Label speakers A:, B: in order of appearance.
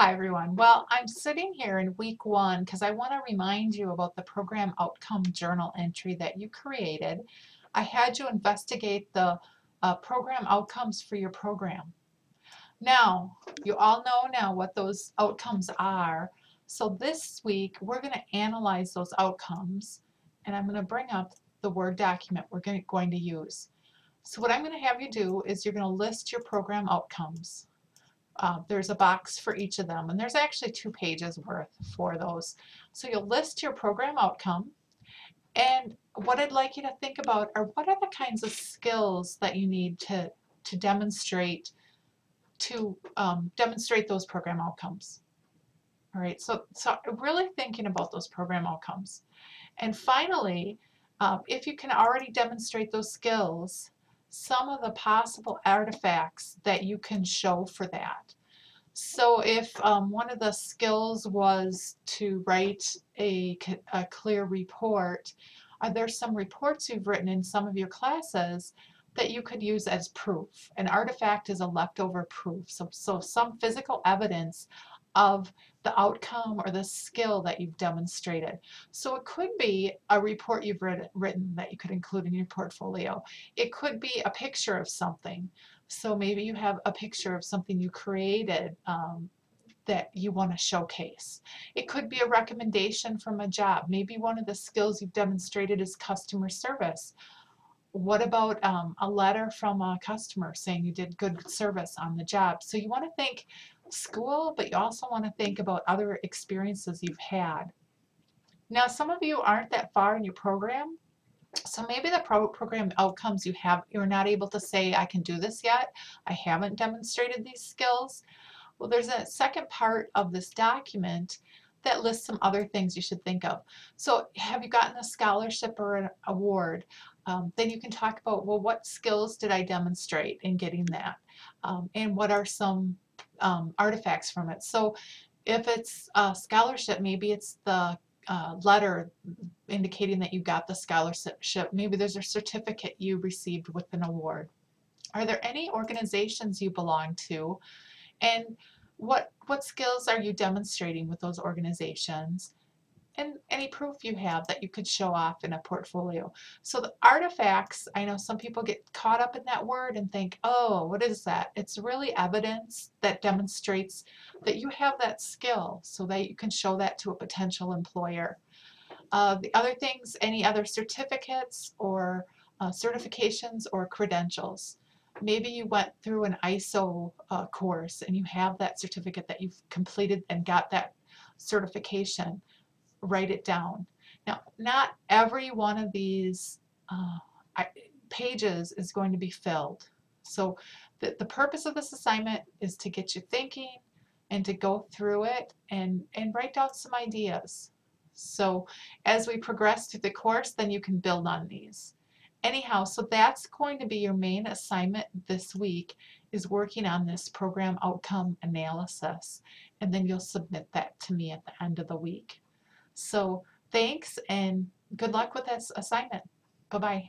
A: Hi everyone. Well, I'm sitting here in week one because I want to remind you about the program outcome journal entry that you created. I had you investigate the program outcomes for your program. Now, you all know now what those outcomes are. So this week we're going to analyze those outcomes, and I'm going to bring up the Word document we're going to use. So what I'm going to have you do is you're going to list your program outcomes. There's a box for each of them, and there's actually 2 pages worth for those. So you'll list your program outcome, and what I'd like you to think about are what are the kinds of skills that you need to demonstrate demonstrate those program outcomes. All right, so really thinking about those program outcomes. And finally, if you can already demonstrate those skills, some of the possible artifacts that you can show for that. So if one of the skills was to write a clear report, are there some reports you've written in some of your classes that you could use as proof? An artifact is a leftover proof, so some physical evidence of the outcome or the skill that you've demonstrated. So it could be a report you've written that you could include in your portfolio. It could be a picture of something. So maybe you have a picture of something you created that you want to showcase. It could be a recommendation from a job. Maybe one of the skills you've demonstrated is customer service. What about a letter from a customer saying you did good service on the job? So you want to think school, but you also want to think about other experiences you've had. Now, some of you aren't that far in your program, so maybe the program outcomes you're not able to say, I can do this yet. I haven't demonstrated these skills. Well, there's a second part of this document that lists some other things you should think of. So have you gotten a scholarship or an award? Then you can talk about, well, what skills did I demonstrate in getting that? And what are some artifacts from it? So if it's a scholarship, maybe it's the letter indicating that you got the scholarship. Maybe there's a certificate you received with an award. Are there any organizations you belong to? And what skills are you demonstrating with those organizations? And any proof you have that you could show off in a portfolio. So the artifacts, I know some people get caught up in that word and think, oh, what is that? It's really evidence that demonstrates that you have that skill so that you can show that to a potential employer. The other things, any other certificates or certifications or credentials. Maybe you went through an ISO course and you have that certificate that you've completed and got that certification. Write it down. Now, not every one of these pages is going to be filled. So the purpose of this assignment is to get you thinking and to go through it and write down some ideas. So as we progress through the course, then you can build on these. Anyhow, so that's going to be your main assignment this week, is working on this program outcome analysis, and then you'll submit that to me at the end of the week. So thanks and good luck with this assignment. Bye-bye.